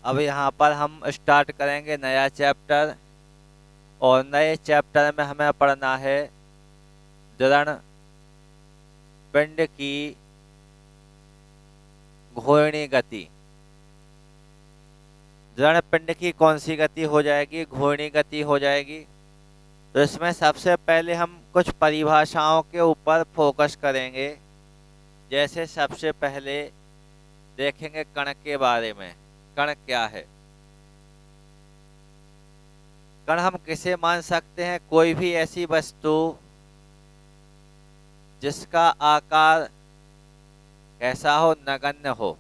अब यहाँ पर हम स्टार्ट करेंगे नया चैप्टर और नए चैप्टर में हमें पढ़ना है दृढ़ पिंड की घूर्णी गति। दृढ़ पिंड की कौन सी गति हो जाएगी? घूर्णी गति हो जाएगी। तो इसमें सबसे पहले हम कुछ परिभाषाओं के ऊपर फोकस करेंगे। जैसे सबसे पहले देखेंगे कण के बारे में। कण क्या है? कण हम किसे मान सकते हैं? कोई भी ऐसी वस्तु जिसका आकार कैसा हो? नगण्य हो।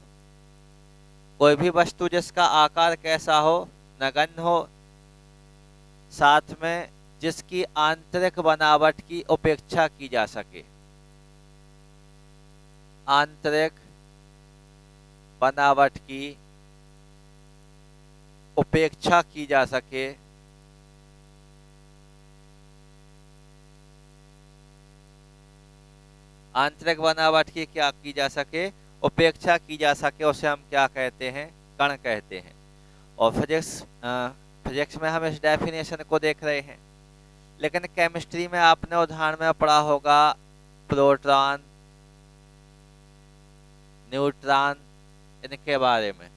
कोई भी वस्तु जिसका आकार कैसा हो? नगण्य हो, साथ में जिसकी आंतरिक बनावट की उपेक्षा की जा सके। आंतरिक बनावट की उपेक्षा की जा सके। आंतरिक बनावट की क्या की जा सके? उपेक्षा की जा सके, उसे हम क्या कहते हैं? कण कहते हैं। और फिजिक्स में हम इस डेफिनेशन को देख रहे हैं। लेकिन केमिस्ट्री में आपने उदाहरण में पढ़ा होगा प्रोटॉन, न्यूट्रॉन, इनके बारे में।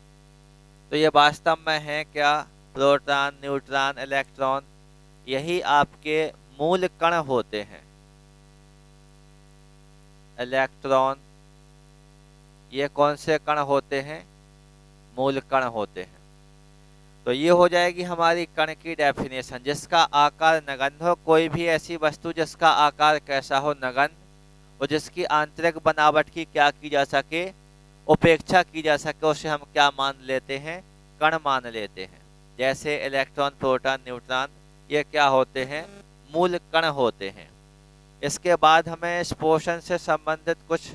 तो ये वास्तव में है क्या? प्रोटॉन, न्यूट्रॉन, इलेक्ट्रॉन, यही आपके मूल कण होते हैं। इलेक्ट्रॉन, ये कौन से कण होते हैं? मूल कण होते हैं। तो ये हो जाएगी हमारी कण की डेफिनेशन। जिसका आकार नगण्य हो, कोई भी ऐसी वस्तु जिसका आकार कैसा हो? नगण्य, और जिसकी आंतरिक बनावट की क्या की जा सके? उपेक्षा की जा सके, उसे हम क्या मान लेते हैं? कण मान लेते हैं। जैसे इलेक्ट्रॉन, प्रोटॉन, न्यूट्रॉन, ये क्या होते हैं? मूल कण होते हैं। इसके बाद हमें इस पोर्शन से संबंधित कुछ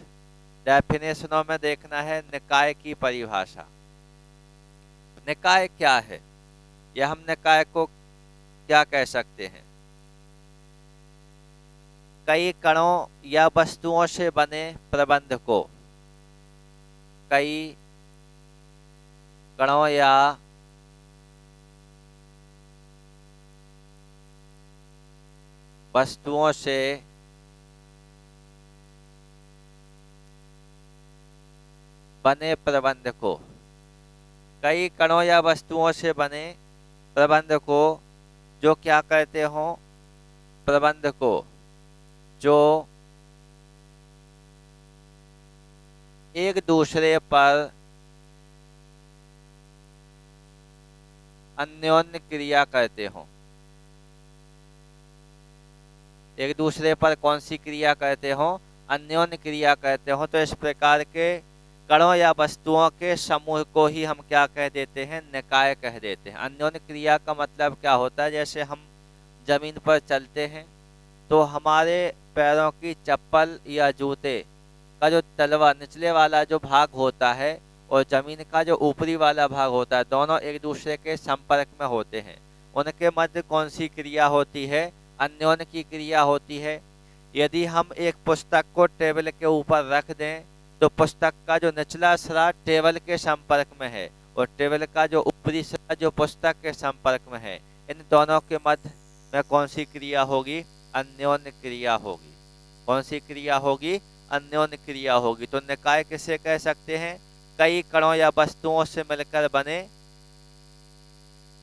डेफिनेशनों में देखना है निकाय की परिभाषा। निकाय क्या है, या हम निकाय को क्या कह सकते हैं? कई कणों या वस्तुओं से बने प्रबंध को। कई कणों या वस्तुओं से बने प्रबंध को। कई कणों या वस्तुओं से बने प्रबंध को जो क्या कहते हो? प्रबंध को जो एक दूसरे पर अन्योन्य क्रिया करते हो। एक दूसरे पर कौन सी क्रिया करते हो? अन्योन्य क्रिया करते हो। तो इस प्रकार के कणों या वस्तुओं के समूह को ही हम क्या कह देते हैं? निकाय कह देते हैं। अन्योन्य क्रिया का मतलब क्या होता है? जैसे हम जमीन पर चलते हैं तो हमारे पैरों की चप्पल या जूते का जो तलवा, निचले वाला जो भाग होता है, और जमीन का जो ऊपरी वाला भाग होता है, दोनों एक दूसरे के संपर्क में होते हैं। उनके मध्य कौन सी क्रिया होती है? अन्योन्य की क्रिया होती है। यदि हम एक पुस्तक को टेबल के ऊपर रख दें तो पुस्तक का जो निचला सिरा टेबल के संपर्क में है और टेबल का जो ऊपरी सिरा जो पुस्तक के संपर्क में है, इन दोनों के मध्य में कौन सी क्रिया होगी? अन्योन्य क्रिया होगी। कौन सी क्रिया होगी? अन्योन्य क्रिया होगी। तो निकाय किसे कह सकते हैं? कई कणों या वस्तुओं से मिलकर बने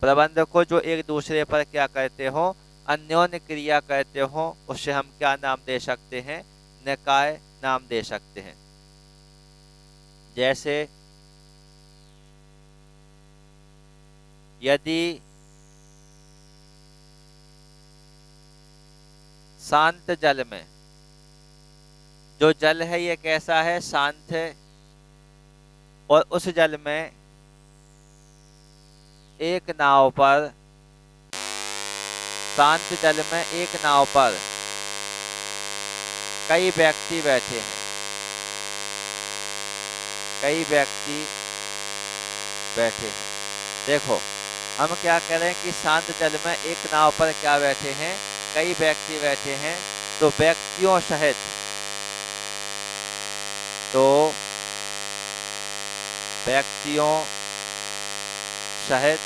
प्रबंध को जो एक दूसरे पर क्या कहते हो? अन्योन्य क्रिया कहते हो। उसे हम क्या नाम दे सकते हैं? निकाय नाम दे सकते हैं। जैसे यदि शांत जल में, जो जल है ये कैसा है? शांत है, और उस जल में एक नाव पर, शांत जल में एक नाव पर कई व्यक्ति बैठे हैं। कई व्यक्ति बैठे हैं। देखो, हम क्या कह रहे हैं कि शांत जल में एक नाव पर क्या बैठे हैं? कई व्यक्ति बैठे हैं। तो व्यक्तियों सहित, तो व्यक्तियों सहित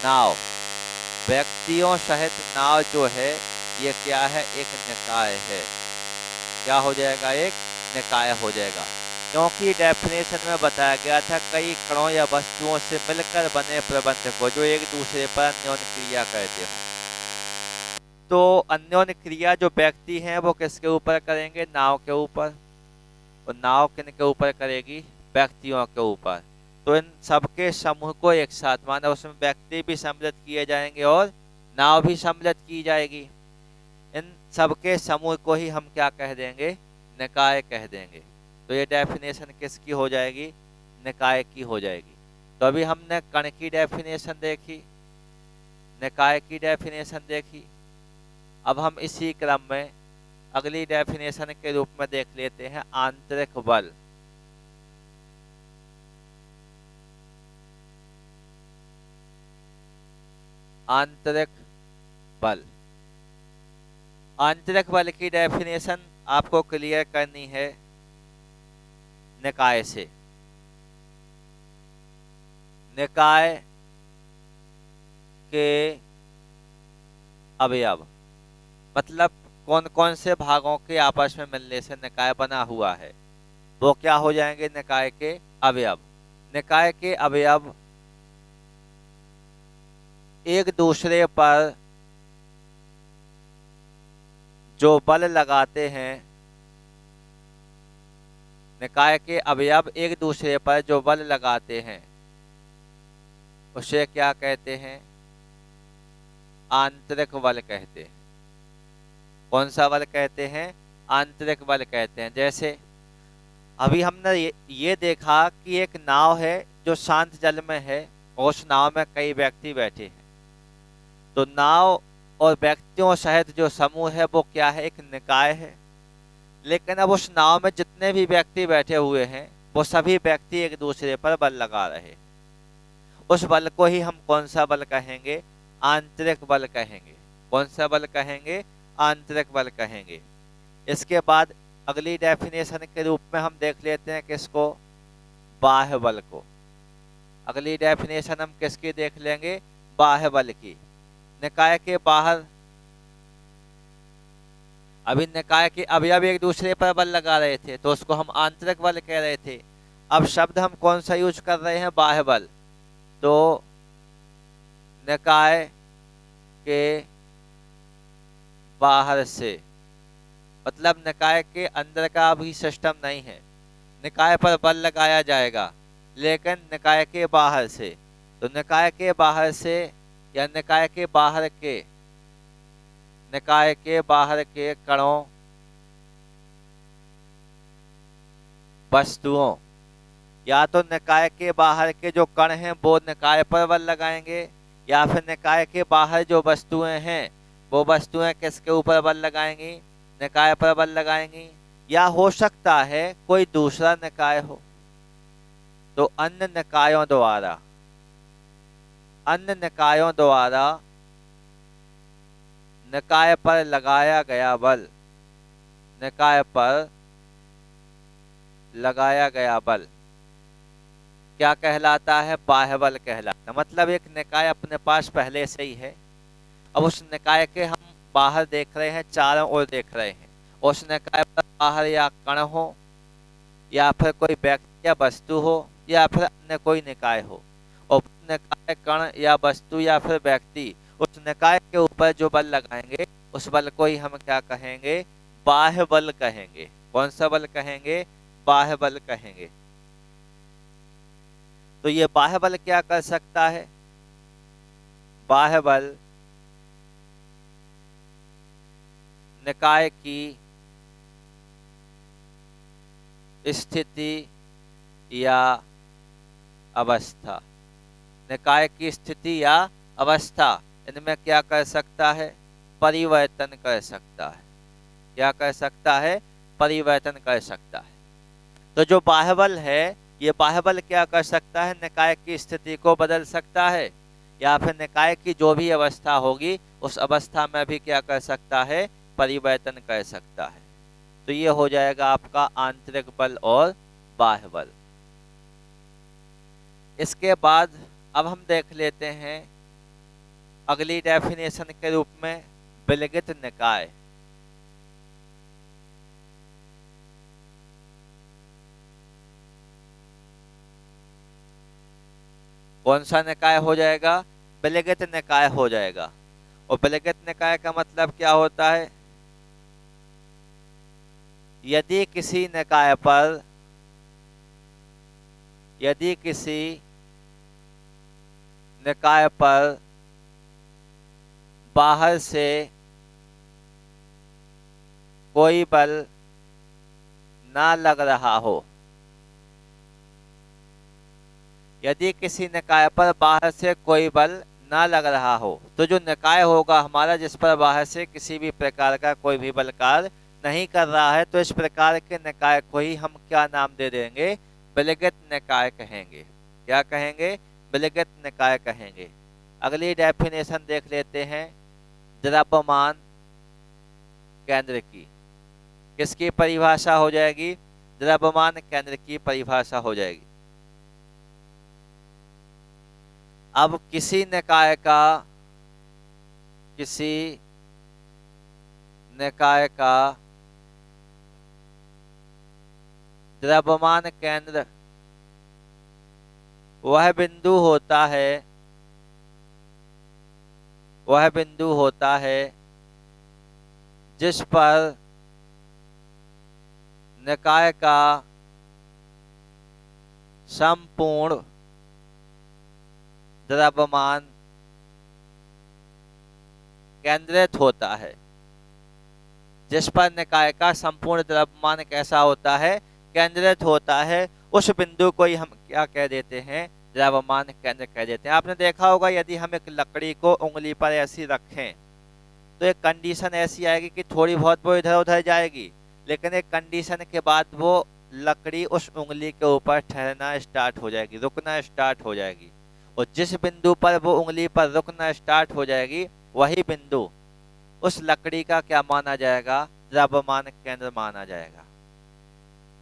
नाव, व्यक्तियों सहित नाव जो है ये क्या है, एक निकाय है। क्या हो जाएगा, एक निकाय हो जाएगा, क्योंकि डेफिनेशन में बताया गया था कई कणों या वस्तुओं से मिलकर बने प्रबंध को जो एक दूसरे पर अन्योन्य क्रिया करते हो। तो अन्योन्य क्रिया जो व्यक्ति हैं वो किसके ऊपर करेंगे, नाव के ऊपर। और नाव किन के ऊपर करेगी, व्यक्तियों के ऊपर। तो इन सबके समूह को एक साथ माना, उसमें व्यक्ति भी सम्मिलित किए जाएंगे और नाव भी सम्मिलित की जाएगी। इन सबके समूह को ही हम क्या कह देंगे, निकाय कह देंगे। तो ये डेफिनेशन किसकी हो जाएगी, निकाय की हो जाएगी। तो अभी हमने कण की डेफिनेशन देखी, निकाय की डेफिनेशन देखी। अब हम इसी क्रम में अगली डेफिनेशन के रूप में देख लेते हैं आंतरिक बल। आंतरिक बल, आंतरिक बल की डेफिनेशन आपको क्लियर करनी है निकाय से। निकाय के अवयव मतलब कौन कौन से भागों के आपस में मिलने से निकाय बना हुआ है, वो क्या हो जाएंगे, निकाय के अवयव। निकाय के अवयव एक दूसरे पर जो बल लगाते हैं, निकाय के अवयव एक दूसरे पर जो बल लगाते हैं उसे क्या कहते हैं, आंतरिक बल कहते हैं। कौन सा बल कहते हैं, आंतरिक बल कहते हैं। जैसे अभी हमने ये देखा कि एक नाव है जो शांत जल में है और उस नाव में कई व्यक्ति बैठे हैं। तो नाव और व्यक्तियों सहित जो समूह है वो क्या है, एक निकाय है। लेकिन अब उस नाव में जितने भी व्यक्ति बैठे हुए हैं वो सभी व्यक्ति एक दूसरे पर बल लगा रहे हैं। उस बल को ही हम कौन सा बल कहेंगे, आंतरिक बल कहेंगे। कौन सा बल कहेंगे, आंतरिक बल कहेंगे। इसके बाद अगली डेफिनेशन के रूप में हम देख लेते हैं किसको, बाह्य बल को। अगली डेफिनेशन हम किसकी देख लेंगे, बाह्य बल की। निकाय के बाहर, अभी निकाय के अवयव एक दूसरे पर बल लगा रहे थे तो उसको हम आंतरिक बल कह रहे थे। अब शब्द हम कौन सा यूज कर रहे हैं, बाह्य बल। तो निकाय के बाहर से मतलब निकाय के अंदर का अभी सिस्टम नहीं है, निकाय पर बल लगाया जाएगा लेकिन निकाय के बाहर से। तो निकाय के बाहर से या निकाय के बाहर के, निकाय के बाहर के कणों, वस्तुओं, या तो निकाय के बाहर के जो कण हैं वो निकाय पर बल लगाएंगे, या फिर निकाय के बाहर जो वस्तुएं हैं वो वस्तुएं किसके ऊपर बल लगाएंगी, निकाय पर बल लगाएंगी। या हो सकता है कोई दूसरा निकाय हो तो अन्य निकायों द्वारा, अन्य निकायों द्वारा निकाय पर लगाया गया बल, निकाय पर लगाया गया बल क्या कहलाता है, बाह्य बल कहलाता है। मतलब एक निकाय अपने पास पहले से ही है, अब उस निकाय के हम बाहर देख रहे हैं, चारों ओर देख रहे हैं। उस निकाय पर बाहर या कण हो या फिर कोई व्यक्ति या वस्तु हो या फिर अन्य कोई निकाय हो, और निकाय, कण या वस्तु या फिर व्यक्ति उस निकाय के ऊपर जो बल लगाएंगे उस बल को ही हम क्या कहेंगे, बाह्य बल कहेंगे। कौन सा बल कहेंगे, बाह्य बल कहेंगे। तो ये बाह्य बल क्या कर सकता है, बाह्य बल निकाय की स्थिति या अवस्था, निकाय की स्थिति या अवस्था इनमें क्या कर सकता है, परिवर्तन कर सकता है। क्या कर सकता है, परिवर्तन कर सकता है। तो जो बाह्य बल है ये बाह्य बल क्या कर सकता है, निकाय की स्थिति को बदल सकता है, या फिर निकाय की जो भी अवस्था होगी उस अवस्था में भी क्या कर सकता है, परिवर्तन कर सकता है। तो ये हो जाएगा आपका आंतरिक बल और बाह्य बल। इसके बाद अब हम देख लेते हैं अगली डेफिनेशन के रूप में विलगित निकाय। कौन सा निकाय हो जाएगा? विलगित निकाय हो जाएगा। और विलगित निकाय का मतलब क्या होता है? यदि किसी निकाय पर बाहर से कोई बल ना लग रहा हो, यदि किसी निकाय पर बाहर से कोई बल ना लग रहा हो, तो जो निकाय होगा हमारा जिस पर बाहर से किसी भी प्रकार का कोई भी बल कार्य नहीं कर रहा है, तो इस प्रकार के निकाय को ही हम क्या नाम दे देंगे? विलगित निकाय कहेंगे। क्या कहेंगे? विलगित निकाय कहेंगे। अगली डेफिनेशन देख लेते हैं द्रव्यमान केंद्र की। किसकी परिभाषा हो जाएगी? द्रव्यमान केंद्र की परिभाषा हो जाएगी। अब किसी निकाय का द्रव्यमान केंद्र वह बिंदु होता है जिस पर निकाय का संपूर्ण द्रव्यमान केंद्रित होता है। जिस पर निकाय का संपूर्ण द्रव्यमान कैसा होता है? केंद्रित होता है। उस बिंदु को ही हम क्या कह देते हैं? द्रव्यमान केंद्र कह देते हैं। आपने देखा होगा यदि हम एक लकड़ी को उंगली पर ऐसी रखें तो एक कंडीशन ऐसी आएगी कि थोड़ी बहुत वो इधर उधर जाएगी, लेकिन एक कंडीशन के बाद वो लकड़ी उस उंगली के ऊपर ठहरना स्टार्ट हो जाएगी, रुकना स्टार्ट हो जाएगी। और जिस बिंदु पर वो उंगली पर रुकना स्टार्ट हो जाएगी, वही बिंदु उस लकड़ी का क्या माना जाएगा? द्रव्यमान केंद्र माना जाएगा।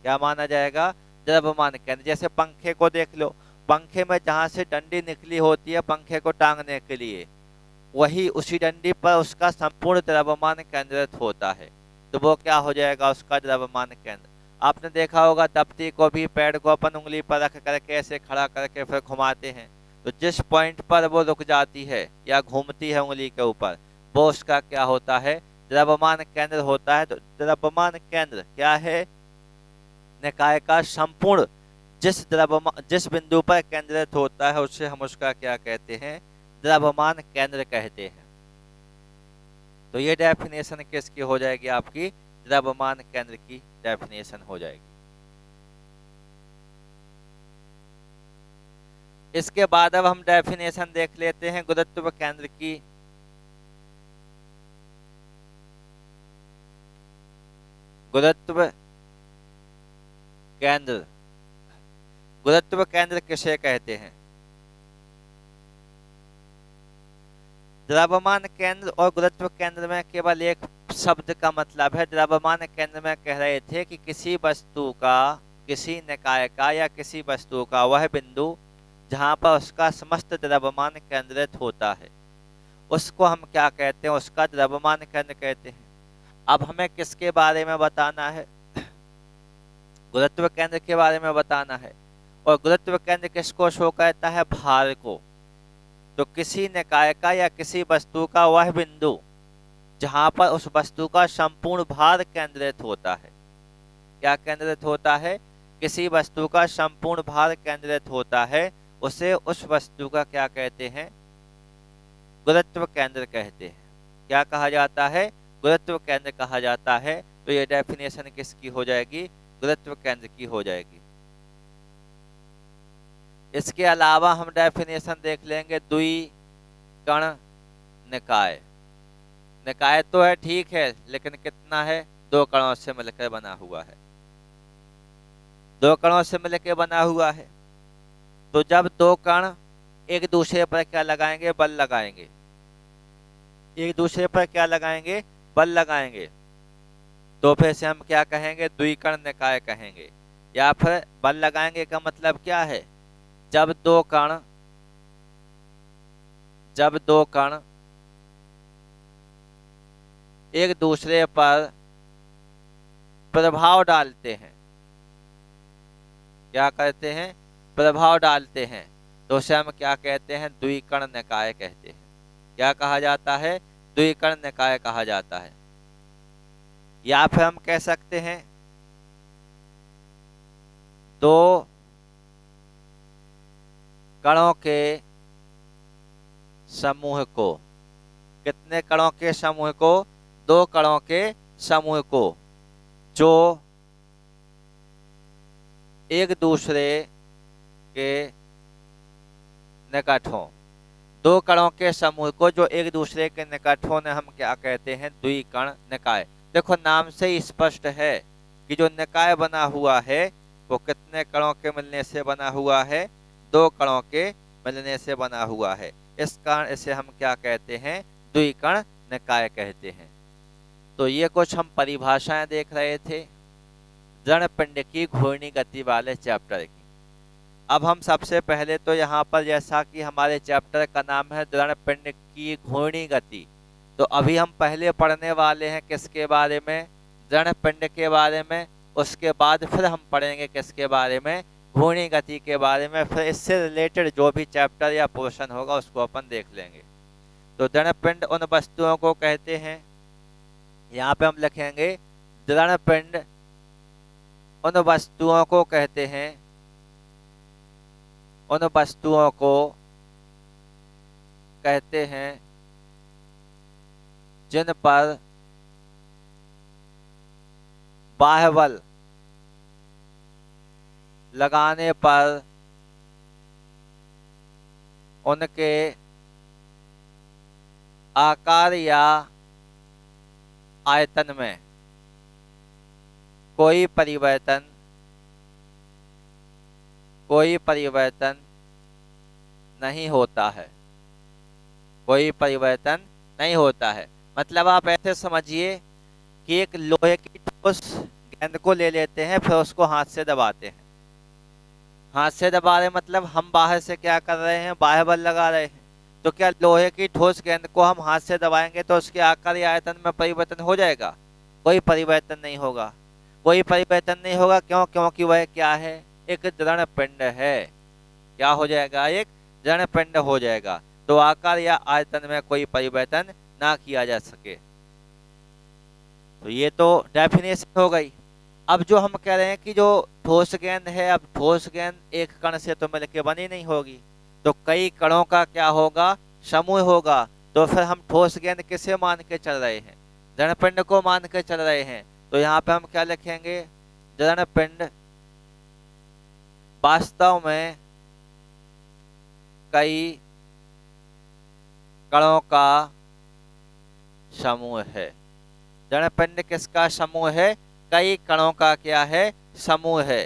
क्या माना जाएगा? द्रव्यमान केंद्र। जैसे पंखे को देख लो, पंखे में जहां से डंडी निकली होती है पंखे को टांगने के लिए, वही उसी डंडी पर उसका संपूर्ण द्रव्यमान केंद्रित होता है, तो वो क्या हो जाएगा? उसका द्रव्यमान केंद्र। आपने देखा होगा दफ्ती को भी पैड को अपन उंगली पर रख करके ऐसे खड़ा करके फिर घुमाते हैं, तो जिस पॉइंट पर वो रुक जाती है या घूमती है उंगली के ऊपर, वो उसका क्या होता है? द्रव्यमान केंद्र होता है। तो द्रव्यमान केंद्र क्या है? निकाय का संपूर्ण जिस बिंदु पर केंद्रित होता है उससे हम उसका क्या कहते हैं? द्रव्यमान केंद्र कहते हैं। तो ये डेफिनेशन किसकी हो जाएगी? आपकी द्रव्यमान केंद्र की डेफिनेशन हो जाएगी। इसके बाद अब हम डेफिनेशन देख लेते हैं गुरुत्व केंद्र की। गुरुत्व केंद्र किसे कहते हैं? द्रव्यमान केंद्र और गुरुत्व केंद्र में केवल एक शब्द का मतलब है। द्रव्यमान केंद्र में कह रहे थे कि किसी वस्तु का, किसी निकाय का या किसी वस्तु का वह बिंदु जहां पर उसका समस्त द्रव्यमान केंद्रित होता है, उसको हम क्या कहते हैं? उसका द्रव्यमान केंद्र कहते हैं। अब हमें किसके बारे में बताना है? गुरुत्व केंद्र के बारे में बताना है। और गुरुत्व केंद्र किसको शो करता है? भार को। तो किसी निकाय का या किसी वस्तु का वह बिंदु जहां पर उस वस्तु का संपूर्ण भार केंद्रित होता है। क्या केंद्रित होता है? किसी वस्तु का संपूर्ण भार केंद्रित होता है, उसे उस वस्तु का क्या कहते हैं? गुरुत्व केंद्र कहते हैं। क्या कहा जाता है? गुरुत्व केंद्र कहा जाता है। तो ये डेफिनेशन किसकी हो जाएगी? गुरुत्व केंद्र की हो जाएगी। इसके अलावा हम डेफिनेशन देख लेंगे द्विकण निकाय। निकाय तो है ठीक है, लेकिन कितना है? 2 कणों से मिलकर बना हुआ है। 2 कणों से मिलकर बना हुआ है। तो जब 2 कण एक दूसरे पर क्या लगाएंगे? बल लगाएंगे। एक दूसरे पर क्या लगाएंगे? बल लगाएंगे। तो फिर से हम क्या कहेंगे? द्विकण निकाय कहेंगे। या फिर बल लगाएंगे का मतलब क्या है? जब 2 कण जब दो कण एक दूसरे पर प्रभाव डालते हैं, क्या करते हैं, प्रभाव डालते हैं, तो उसे हम क्या कहते हैं, द्विकण निकाय कहते हैं। क्या कहा जाता है, द्विकण निकाय कहा जाता है। या फिर हम कह सकते हैं दो कणों के समूह को, कितने कणों के समूह को, दो कणों के समूह को, जो एक दूसरे के निकट हों, दो कणों के समूह को जो एक दूसरे के निकट हों, हम क्या कहते हैं, द्विकण निकाय। देखो नाम से ही स्पष्ट है कि जो निकाय बना हुआ है वो कितने कणों के मिलने से बना हुआ है, दो कणों के मिलने से बना हुआ है। इस कारण इसे हम क्या कहते हैं, द्विकण निकाय कहते हैं। तो ये कुछ हम परिभाषाएं देख रहे थे ऋणपिंड की घूर्णी गति वाले चैप्टर की। अब हम सबसे पहले तो यहाँ पर, जैसा कि हमारे चैप्टर का नाम है ऋणपिंड की घूर्णी गति, तो अभी हम पहले पढ़ने वाले हैं किसके बारे में, ऋणपिंड के बारे में। उसके बाद फिर हम पढ़ेंगे किसके बारे में, घूर्णी गति के बारे में। फिर इससे रिलेटेड जो भी चैप्टर या पोर्शन होगा उसको अपन देख लेंगे। तो ऋणपिंड उन वस्तुओं को कहते हैं, यहाँ पे हम लिखेंगे ऋणपिंड उन वस्तुओं को कहते हैं, उन वस्तुओं को कहते हैं जिन पर बाह्य बल लगाने पर उनके आकार या आयतन में कोई परिवर्तन नहीं होता है, कोई परिवर्तन नहीं होता है। मतलब आप ऐसे समझिए कि एक लोहे की ठोस गेंद को ले लेते हैं, फिर उसको हाथ से दबाते हैं। हाथ से दबा रहे मतलब हम बाहर से क्या कर रहे हैं, बाह्य बल लगा रहे हैं। तो क्या लोहे की ठोस गेंद को हम हाथ से दबाएंगे तो उसके आकार या आयतन में परिवर्तन हो जाएगा? कोई परिवर्तन नहीं होगा, कोई परिवर्तन नहीं होगा। क्यों? क्योंकि वह क्या है, एक ऋणपिंड है। क्या हो जाएगा, एक ऋणपिंड हो जाएगा। तो आकार या आयतन में कोई परिवर्तन ना किया जा सके। तो ये तो डेफिनेशन हो गई। अब जो हम कह रहे हैं कि जो ठोस गेंद है, अब ठोस गेंद एक कण से तो मिलकर बनी नहीं होगी, तो कई कणों का क्या होगा, समूह होगा। तो फिर हम ठोस गेंद किसे मान के चल रहे हैं, ऋणपिंड को मान के चल रहे हैं। तो यहाँ पे हम क्या लिखेंगे, ऋणपिंड वास्तव में कई कणों का समूह है। ऋणपिंड किसका समूह है, कई कणों का क्या है, समूह है।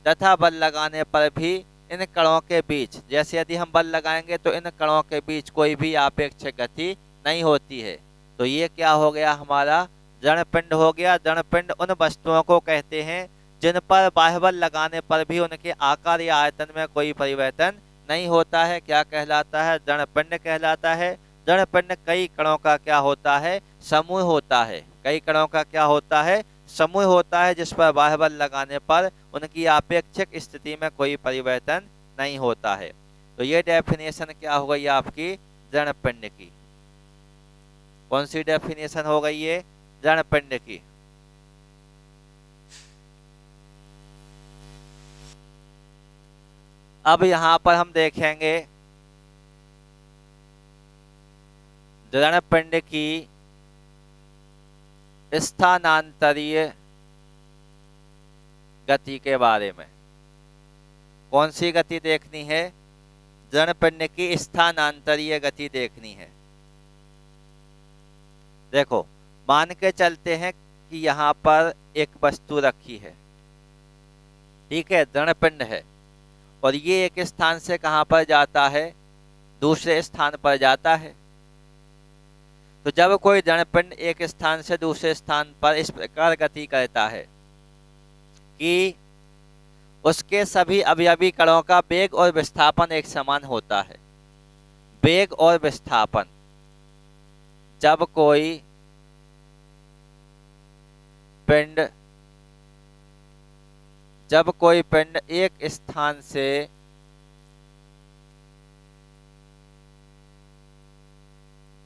तथा बल लगाने पर भी इन कणों के बीच, जैसे यदि हम बल लगाएंगे तो इन कणों के बीच कोई भी आपेक्षिक गति नहीं होती है। तो ये क्या हो गया, हमारा ऋणपिंड हो गया। ऋणपिंड उन वस्तुओं को कहते हैं जिन पर बाह्य बल लगाने पर भी उनके आकार या आयतन में कोई परिवर्तन नहीं होता है। क्या कहलाता है, ऋणपिंड कहलाता है। ऋणपिंड कई कणों का क्या होता है, समूह होता है। कई कणों का क्या होता है, समूह होता है, जिस पर बाह्य बल लगाने पर उनकी आपेक्षिक स्थिति में कोई परिवर्तन नहीं होता है। तो ये डेफिनेशन क्या हो गई आपकी, ऋणपिंड की। कौन सी डेफिनेशन हो गई ये, ऋणपिंड की। अब यहां पर हम देखेंगे ऋणपिंड की स्थानांतरीय गति के बारे में। कौन सी गति देखनी है, ऋणपिंड की स्थानांतरीय गति देखनी है। देखो मान के चलते हैं कि यहाँ पर एक वस्तु रखी है, ठीक है, ऋणपिंड है, और ये एक स्थान से कहाँ पर जाता है, दूसरे स्थान पर जाता है। तो जब कोई ऋणपिंड एक स्थान से दूसरे स्थान पर इस प्रकार गति करता है कि उसके सभी अवयवी कणों का वेग और विस्थापन एक समान होता है। वेग और विस्थापन। जब कोई पिंड एक स्थान से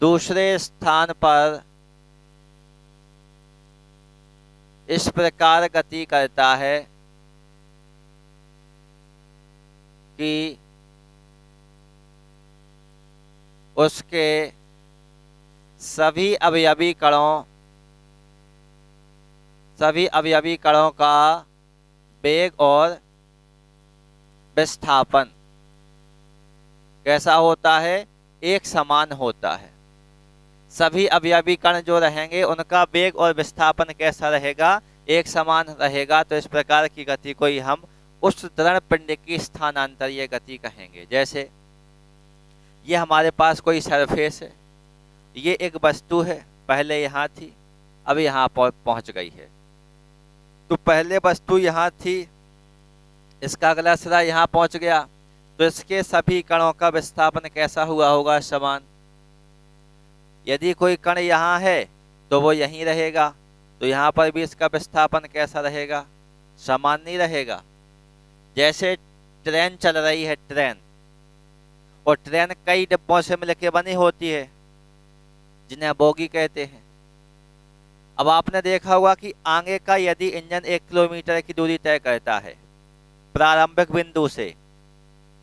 दूसरे स्थान पर इस प्रकार गति करता है कि उसके सभी अवयवी कणों का वेग और विस्थापन कैसा होता है? एक समान होता है। सभी अवयवी कण जो रहेंगे उनका वेग और विस्थापन कैसा रहेगा? एक समान रहेगा। तो इस प्रकार की गति को ही हम उस दृढ़ पिंड की स्थानांतरीय गति कहेंगे। जैसे ये हमारे पास कोई सरफेस है, ये एक वस्तु है, पहले यहाँ थी, अब यहाँ पहुँच गई है। तो पहले वस्तु यहाँ थी, इसका अगला सिरा यहाँ पहुँच गया, तो इसके सभी कणों का विस्थापन कैसा हुआ होगा? समान। यदि कोई कण यहाँ है तो वो यहीं रहेगा, तो यहाँ पर भी इसका विस्थापन कैसा रहेगा? समान नहीं रहेगा। जैसे ट्रेन चल रही है, ट्रेन, और ट्रेन कई डिब्बों से मिलकर बनी होती है जिन्हें बोगी कहते हैं। अब आपने देखा होगा कि आगे का यदि इंजन 1 किलोमीटर की दूरी तय करता है प्रारंभिक बिंदु से,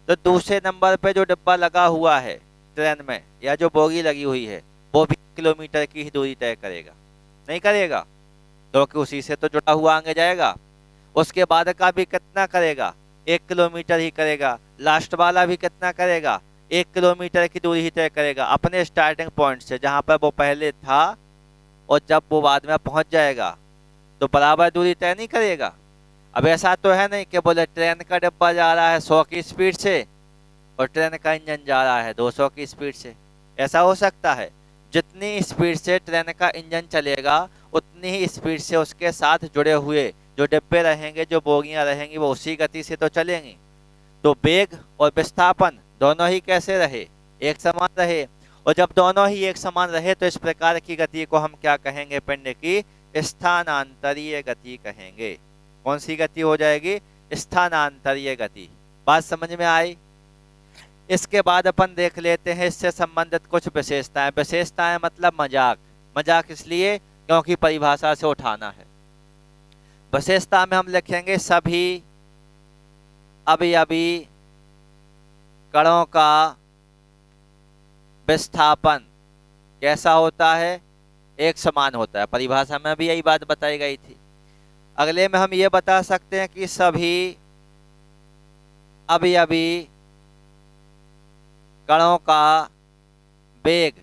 तो दूसरे नंबर पे जो डिब्बा लगा हुआ है ट्रेन में या जो बोगी लगी हुई है वो भी किलोमीटर की ही दूरी तय करेगा? नहीं करेगा, क्योंकि उसी से तो जुड़ा हुआ आगे जाएगा। उसके बाद का भी कितना करेगा? 1 किलोमीटर ही करेगा। लास्ट वाला भी कितना करेगा? 1 किलोमीटर की दूरी ही तय करेगा अपने स्टार्टिंग पॉइंट से, जहाँ पर वो पहले था, और जब वो बाद में पहुँच जाएगा तो बराबर दूरी तय नहीं करेगा। अब ऐसा तो है नहीं कि बोले ट्रेन का डिब्बा जा रहा है 100 की स्पीड से और ट्रेन का इंजन जा रहा है 200 की स्पीड से। ऐसा हो सकता है? जितनी स्पीड से ट्रेन का इंजन चलेगा उतनी ही स्पीड से उसके साथ जुड़े हुए जो डिब्बे रहेंगे, जो बोगियां रहेंगी, वो उसी गति से तो चलेंगी। तो वेग और विस्थापन दोनों ही कैसे रहे? एक समान रहे। और जब दोनों ही एक समान रहे तो इस प्रकार की गति को हम क्या कहेंगे? पिंड की स्थानांतरीय गति कहेंगे। कौन सी गति हो जाएगी? स्थानांतरीय गति। बात समझ में आई? इसके बाद अपन देख लेते हैं इससे संबंधित कुछ विशेषताएं। विशेषताएं मतलब मजाक। मजाक इसलिए क्योंकि परिभाषा से उठाना है। विशेषता में हम लिखेंगे सभी अवयवी कणों का विस्थापन कैसा होता है? एक समान होता है। परिभाषा में भी यही बात बताई गई थी। अगले में हम ये बता सकते हैं कि सभी अवयवी कणों का वेग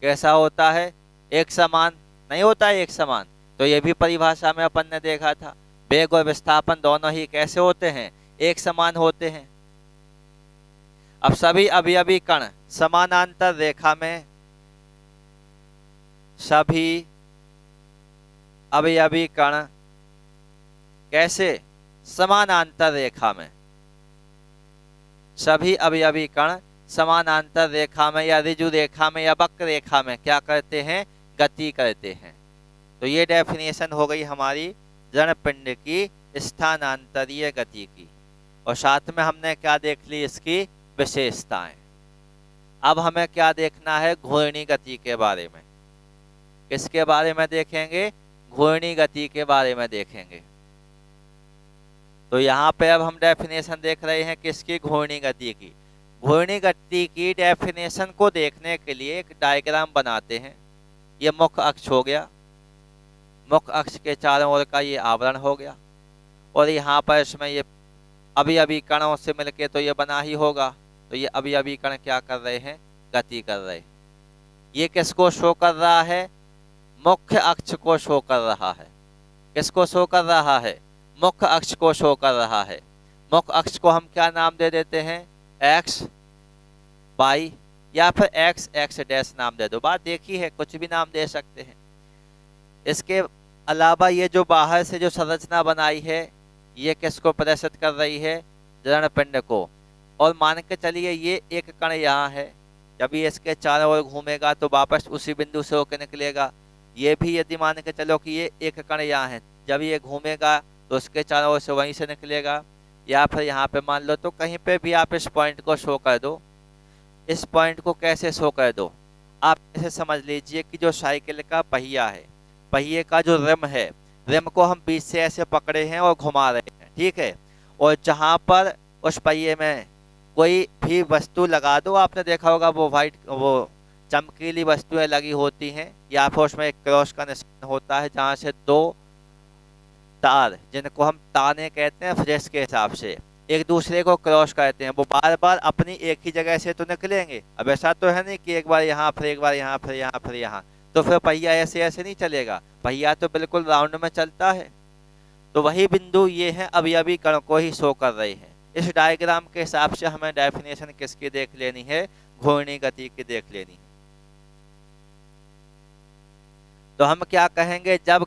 कैसा होता है? एक समान नहीं होता है। एक समान तो ये भी परिभाषा में अपन ने देखा था। वेग और विस्थापन दोनों ही कैसे होते हैं? एक समान होते हैं। अब सभी अवयवी कण समानांतर रेखा में, सभी अवयवी कण कैसे? समानांतर रेखा में। सभी अवयवी कण समानांतर रेखा में या ऋजु रेखा में या वक्र रेखा में क्या करते हैं? गति करते हैं। तो ये डेफिनेशन हो गई हमारी दृढ़ पिंड की स्थानांतरीय गति की। और साथ में हमने क्या देख ली? इसकी विशेषताएं। अब हमें क्या देखना है? घूर्णी गति के बारे में। किसके बारे में देखेंगे? घूर्णी गति के बारे में देखेंगे। तो यहाँ पे अब हम डेफिनेशन देख रहे हैं किसकी? घूर्णी गति की। घूर्णी गति की डेफिनेशन को देखने के लिए एक डायग्राम बनाते हैं। ये मुख्य अक्ष हो गया, मुख्य अक्ष के चारों ओर का ये आवरण हो गया, और यहाँ पर इसमें ये अवयवी कणों से मिलके तो ये बना ही होगा। तो ये अवयवी कण क्या कर रहे हैं? गति कर रहे हैं। ये किसको शो कर रहा है? मुख्य अक्ष को शो कर रहा है। किसको शो कर रहा है? मुख्य अक्ष को शो कर रहा है। मुख्य अक्ष को हम क्या नाम दे देते हैं? एक्स, वाई, या फिर एक्स एक्स डैश नाम दे दो। बात देखी है, कुछ भी नाम दे सकते हैं। इसके अलावा ये जो बाहर से जो संरचना बनाई है ये किसको प्रदर्शित कर रही है? दृढ़ पिंड को। और मान के चलिए ये एक कण यहाँ है, जब ये इसके चारों ओर घूमेगा तो वापस उसी बिंदु से होकर निकलेगा। ये भी यदि मान के चलो कि ये एक कण यहाँ है, जब ये घूमेगा तो उसके चारों ओर से वहीं से निकलेगा। या फिर यहाँ पे मान लो, तो कहीं पे भी आप इस पॉइंट को शो कर दो। इस पॉइंट को कैसे शो कर दो, आप ऐसे समझ लीजिए कि जो साइकिल का पहिया है, पहिए का जो रिम है, रिम को हम बीच से ऐसे पकड़े हैं और घुमा रहे हैं, ठीक है। और जहां पर उस पहिए में कोई भी वस्तु लगा दो, आपने देखा होगा वो वाइट, वो चमकीली वस्तुएं लगी होती हैं, या फिर उसमें एक क्रॉस का निशान होता है जहां से दो तार, जिनको हम ताने कहते हैं फ्रेस के हिसाब से, एक दूसरे को क्रॉस करते हैं, वो बार बार अपनी एक ही जगह से तो निकलेंगे। अब ऐसा तो है नहीं कि एक बार यहाँ फिर एक बार यहाँ फिर यहाँ फिर यहाँ, तो फिर पहिया ऐसे ऐसे नहीं चलेगा, पहिया तो बिल्कुल राउंड में चलता है। तो वही बिंदु ये है, अवयवी कण को ही शो कर रहे हैं। इस डायग्राम के हिसाब से हमें डेफिनेशन किसकी देख लेनी है, घूर्णी गति की देख लेनी है। तो हम क्या कहेंगे, जब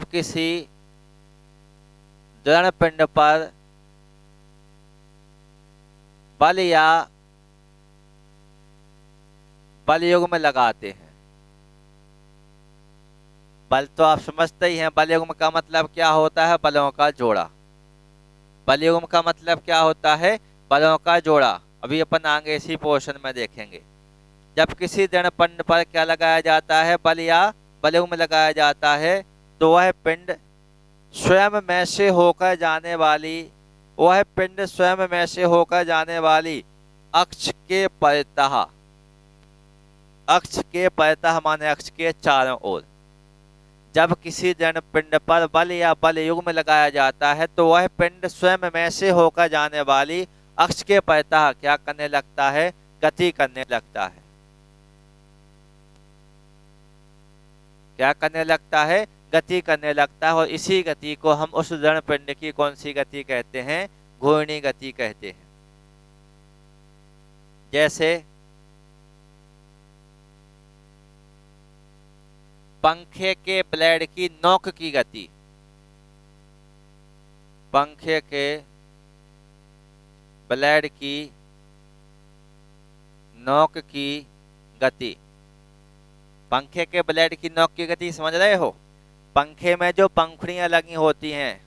किसी दृढ़ पिंड पर बल या बलयुग्म लगाते हैं। बल तो आप समझते ही हैं, बलयुग्म का मतलब क्या होता है, बलों का जोड़ा। बलयुग्म का मतलब क्या होता है, बलों का जोड़ा। अभी अपन आगे इसी पोर्शन में देखेंगे। जब किसी दृढ़ पिंड पर क्या लगाया जाता है, बल या बलयुग्म लगाया जाता है, तो वह पिंड स्वयं में से होकर जाने वाली अक्ष के परितः माने अक्ष के चारों ओर। जब किसी दृढ़ पिंड पर बल या बलयुग्म लगाया जाता है, तो वह पिंड स्वयं में से होकर जाने वाली अक्ष के परितः क्या करने लगता है, गति करने लगता है। क्या करने लगता है, गति करने लगता है। और इसी गति को हम उस दृढ़ पिंड की कौन सी गति कहते हैं, घूर्णी गति कहते हैं। जैसे पंखे के ब्लेड की नोक की गति, पंखे के ब्लेड की नोक की गति, पंखे के ब्लेड की नोक की गति समझ रहे हो। पंखे में जो पंखुड़ियां लगी होती हैं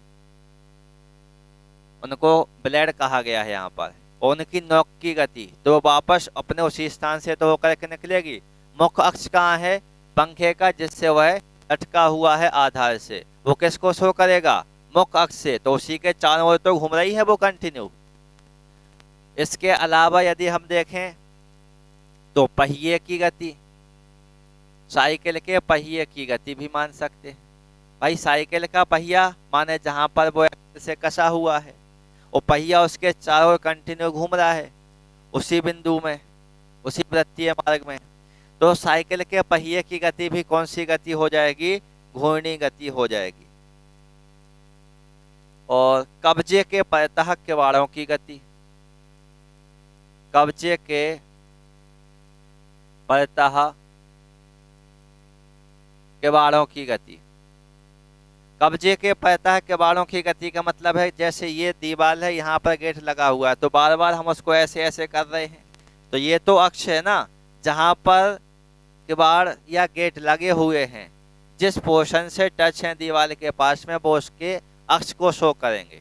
उनको ब्लेड कहा गया है यहाँ पर, उनकी नोक की गति तो वापस अपने उसी स्थान से तो होकर के निकलेगी। मुख्य अक्ष कहाँ है, पंखे का, जिससे वह लटका हुआ है आधार से, वो किसको शो करेगा, मुख्य अक्ष से, तो उसी के चारों ओर तो घूम रही है वो कंटिन्यू। इसके अलावा यदि हम देखें तो पहिए की गति, साइकिल के पहिए की गति भी मान सकते हैं। भाई साइकिल का पहिया माने जहां पर वो से कसा हुआ है, वो पहिया उसके चारों ओर कंटिन्यू घूम रहा है उसी बिंदु में, उसी वृत्तीय मार्ग में, तो साइकिल के पहिए की गति भी कौन सी गति हो जाएगी, घूर्णी गति हो जाएगी। और कब्जे के परितः किवाड़ों की गति, कब्जे के परितः किवाड़ों की गति, कब्जे के परितः किवाड़ों की गति का मतलब है जैसे ये दीवार है, यहाँ पर गेट लगा हुआ है, तो बार बार हम उसको ऐसे ऐसे कर रहे हैं, तो ये तो अक्ष है ना, जहाँ पर किवाड़ या गेट लगे हुए हैं, जिस पोर्शन से टच है दीवार के पास में, वो उसके अक्ष को शो करेंगे।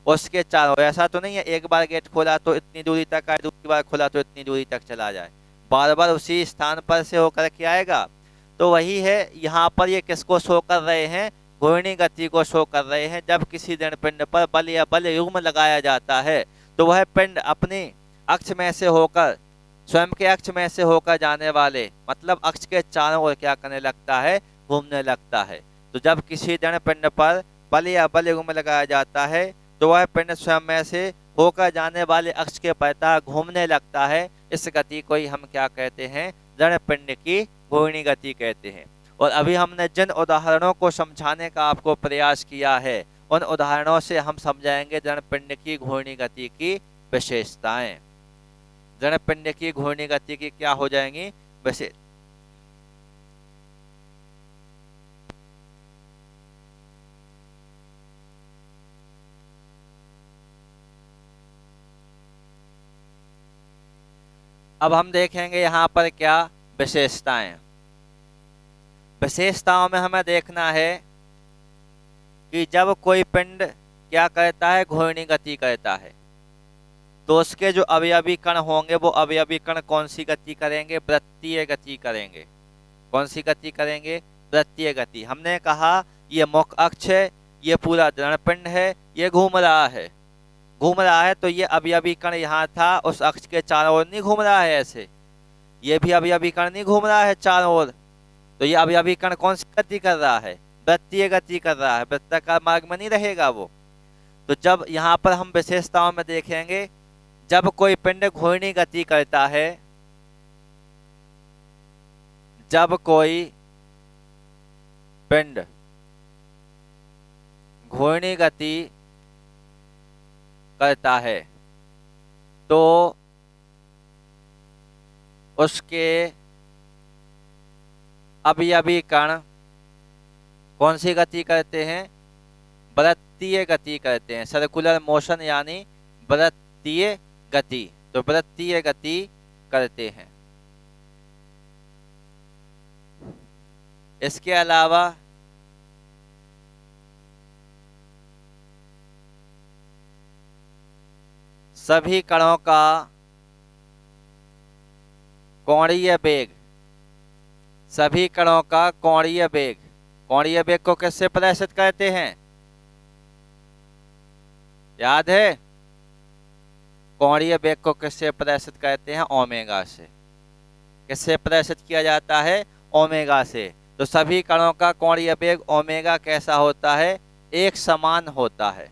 उसके चारों, ऐसा तो नहीं है एक बार गेट खोला तो इतनी दूरी तक आए, दूसरी बार खोला तो इतनी दूरी तक चला जाए, बार बार उसी स्थान पर से होकर के आएगा। तो वही है, यहाँ पर ये किसको शो कर रहे हैं, घूर्णी गति को शो कर रहे हैं। जब किसी दृढ़ पिंड पर बल या बलयुग्म लगाया जाता है, तो वह पिंड अपने अक्ष में से होकर, स्वयं के अक्ष में से होकर जाने वाले, मतलब अक्ष के चारों ओर क्या करने लगता है, घूमने लगता है। तो जब किसी दृढ़ पिंड पर बल या बलयुग्म लगाया जाता है, तो वह पिंड स्वयं में से होकर जाने वाले अक्ष के परितः घूमने लगता है। इस गति को ही हम क्या कहते हैं, दृढ़ पिंड की घूर्णी गति कहते हैं। और अभी हमने जिन उदाहरणों को समझाने का आपको प्रयास किया है, उन उदाहरणों से हम समझाएंगे दृढ़ पिंड की घूर्णी गति की विशेषताएं। दृढ़ पिंड की घूर्णी गति की क्या हो जाएंगी, विशेष। अब हम देखेंगे यहाँ पर क्या विशेषताएं। विशेषताओं में हमें देखना है कि जब कोई पिंड क्या करता है, घूर्णी गति करता है, तो उसके जो अवयवी कण होंगे वो अवयवी कण कौन सी गति करेंगे, वृत्तीय गति करेंगे। कौन सी गति करेंगे, वृत्तीय गति। हमने कहा ये मुख्य अक्ष है, ये पूरा दृढ़पिंड है, ये घूम रहा है, घूम रहा है, तो ये अवयवी कण यहाँ था, उस अक्ष के चारों ओर नहीं घूम रहा है ऐसे, ये भी अवयवी कण नहीं घूम रहा है चारों ओर, तो ये अवयवी कण कौन सी गति कर रहा है, वृत्तीय गति कर रहा है, वृत्ताकार मार्ग में नहीं रहेगा वो। तो जब यहाँ पर हम विशेषताओं में देखेंगे, जब कोई पिंड घूर्णी गति करता है, जब कोई पिंड घूर्णी गति करता है तो उसके अवयवी कण कौन सी गति करते हैं, वृत्तीय गति करते हैं, सर्कुलर मोशन यानी वृत्तीय गति, तो वृत्तीय गति करते हैं। इसके अलावा सभी कणों का कोणीय वेग, सभी कणों का कोणीय वेग, कोणीय वेग को किससे प्रदर्शित करते हैं, याद है, कोणीय वेग को किससे प्रदर्शित करते हैं, ओमेगा से। किससे प्रदर्शित किया जाता है, ओमेगा से। तो सभी कणों का कोणीय वेग ओमेगा कैसा होता है, एक समान होता है।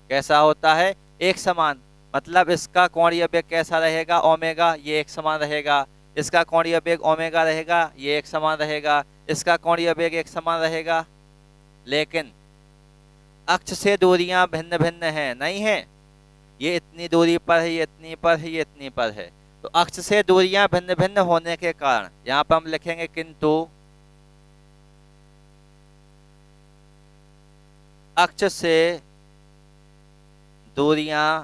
कैसा होता है, एक समान, मतलब इसका कोणीय वेग कैसा रहेगा, ओमेगा, ये एक समान रहेगा, इसका कोणीय वेग ओमेगा रहेगा, ये एक समान रहेगा, इसका कोणीय वेग एक समान रहेगा। लेकिन अक्ष से दूरियां भिन्न भिन्न हैं, नहीं है, ये इतनी दूरी पर है, ये इतनी पर है, ये इतनी पर है। तो अक्ष से दूरियां भिन्न भिन्न होने के कारण यहाँ पर हम लिखेंगे किंतु अक्ष से दूरियां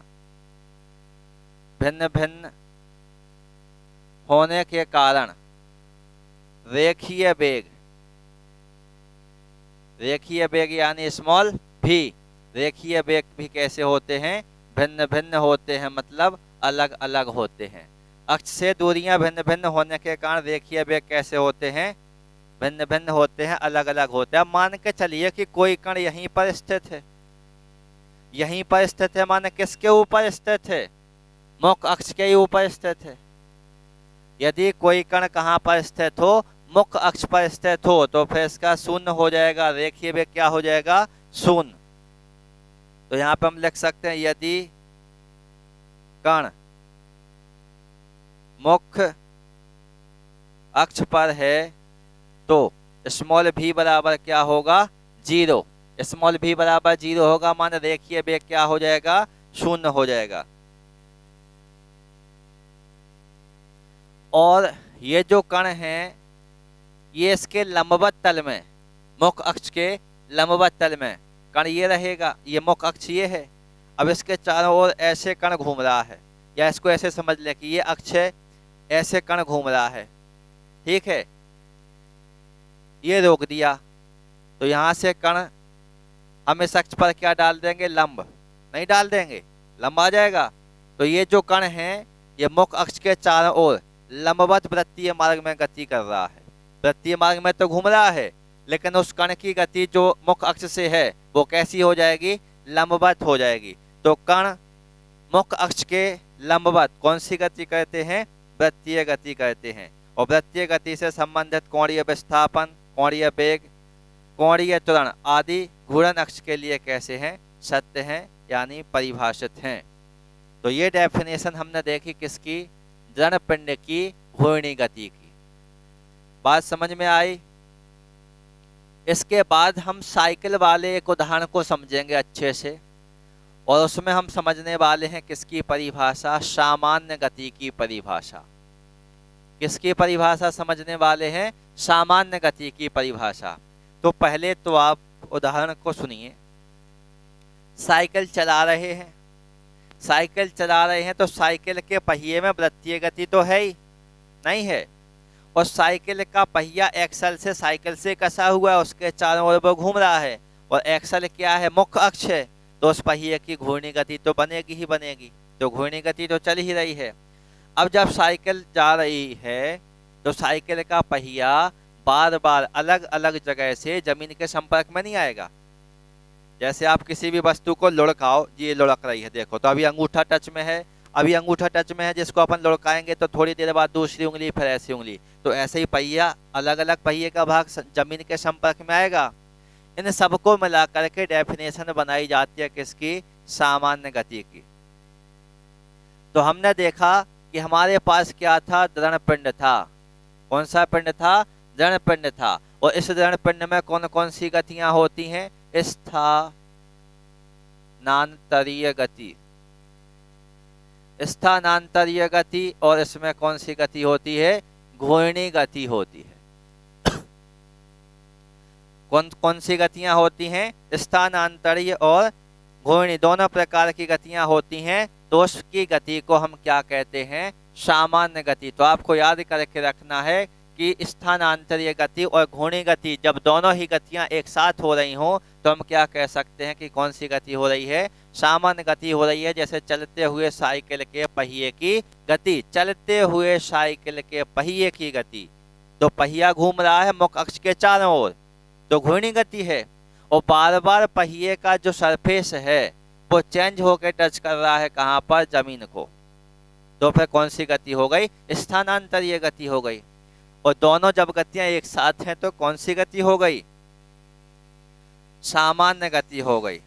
भिन्न भिन्न होने के कारण रेखीय वेग, रेखीय वेग यानी स्मॉल भी, रेखीय वेग भी कैसे होते हैं, भिन्न भिन्न होते हैं, मतलब अलग अलग होते हैं। अक्ष से दूरियां भिन्न भिन्न होने के कारण रेखीय वेग कैसे होते हैं, भिन्न भिन्न होते हैं, अलग अलग होते हैं। मान के चलिए कि कोई कण यहीं पर स्थित है, यहीं पर स्थित है, माने किसके ऊपर स्थित है, मुख्य अक्ष के ऊपर स्थित है। यदि कोई कण कहाँ पर स्थित हो, मुख्य अक्ष पर स्थित हो, तो फिर इसका शून्य हो जाएगा, रेखीय वेग क्या हो जाएगा, शून्य। तो यहाँ पे हम लिख सकते हैं यदि कण मुख्य अक्ष पर है तो स्मॉल भी बराबर क्या होगा, 0। स्मॉल भी बराबर 0 होगा, माने रेखीय वेग क्या हो जाएगा, शून्य हो जाएगा। और ये जो कण हैं ये इसके लंबवत तल में, मुख्य अक्ष के लंबवत तल में कण ये रहेगा, ये मुख्य अक्ष ये है। अब इसके चारों ओर ऐसे कण घूम रहा है, या इसको ऐसे समझ ले कि ये अक्ष है, ऐसे कण घूम रहा है, ठीक है, ये रोक दिया, तो यहाँ से कण हम इस अक्ष पर क्या डाल देंगे, लंब, नहीं डाल देंगे, लंब आ जाएगा। तो ये जो कण है ये मुख्य अक्ष के चारों ओर लंबवत वृत्तीय मार्ग में गति कर रहा है, वृत्तीय मार्ग में तो घूम रहा है, लेकिन उस कण की गति जो मुख्य अक्ष से है वो कैसी हो जाएगी, लंबवत हो जाएगी। तो कण मुख्य अक्ष के लंबवत कौन सी गति करते हैं, वृत्तीय गति करते हैं। और वृत्तीय गति से संबंधित कोणीय विस्थापन, कोणीय वेग, कोणीय त्वरण आदि घूर्णन अक्ष के लिए कैसे हैं, सत्य हैं, यानी परिभाषित हैं। तो ये डेफिनेशन हमने देखी किसकी, दृढ़ पिंड की घूर्णी गति की। बात समझ में आई। इसके बाद हम साइकिल वाले एक उदाहरण को समझेंगे अच्छे से, और उसमें हम समझने वाले हैं किसकी परिभाषा, सामान्य गति की परिभाषा। किसकी परिभाषा समझने वाले हैं, सामान्य गति की परिभाषा। तो पहले तो आप उदाहरण को सुनिए। साइकिल चला रहे हैं, साइकिल चला रहे हैं तो साइकिल के पहिए में वृत्तीय गति तो है ही नहीं है, और साइकिल का पहिया एक्सल से साइकिल से कसा हुआ है, उसके चारों ओर वो घूम रहा है, और एक्सल क्या है, मुख्य अक्ष है, तो उस पहिए की घूर्णी गति तो बनेगी ही बनेगी, तो घूर्णी गति तो चल ही रही है। अब जब साइकिल जा रही है तो साइकिल का पहिया बार बार अलग अलग जगह से जमीन के संपर्क में नहीं आएगा। जैसे आप किसी भी वस्तु को लुढ़काओ, ये लुढ़क रही है, देखो तो अभी अंगूठा टच में है, अभी अंगूठा टच में है, जिसको अपन लुढ़काएंगे तो थोड़ी देर बाद दूसरी उंगली, फिर ऐसी उंगली, तो ऐसे ही पहिया अलग अलग पहिए का भाग जमीन के संपर्क में आएगा। इन सबको मिलाकर के डेफिनेशन बनाई जाती है किसकी, सामान्य गति की। तो हमने देखा कि हमारे पास क्या था, दृढ़ पिंड था। कौन सा पिंड था, दृढ़ पिंड था, और इस दृढ़ पिंड में कौन कौन सी गतियां होती हैं, स्थानांतरीय गति, स्थानांतरीय गति, और इसमें कौन सी गति होती है, घूर्णी गति होती है। कौन कौन सी गतियां होती हैं, स्थानांतरीय और घूर्णी, दोनों प्रकार की गतियां होती हैं। तो उसकी गति को हम क्या कहते हैं, सामान्य गति। तो आपको याद करके रखना है कि स्थानांतरीय गति और घूर्णी गति, जब दोनों ही गतियां एक साथ हो रही हों तो हम क्या कह सकते हैं कि कौन सी गति हो रही है, सामान्य गति हो रही है। जैसे चलते हुए साइकिल के पहिए की गति, चलते हुए साइकिल के पहिए की गति, तो पहिया घूम रहा है मुख्य अक्ष के चारों ओर, तो घूर्णी गति है, और बार बार पहिए का जो सरफेस है वो चेंज होकर टच कर रहा है कहाँ पर, जमीन को, तो फिर कौन सी गति हो गई, स्थानांतरीय गति हो गई। और दोनों जब गतियां एक साथ हैं तो कौन सी गति हो गई, सामान्य गति हो गई।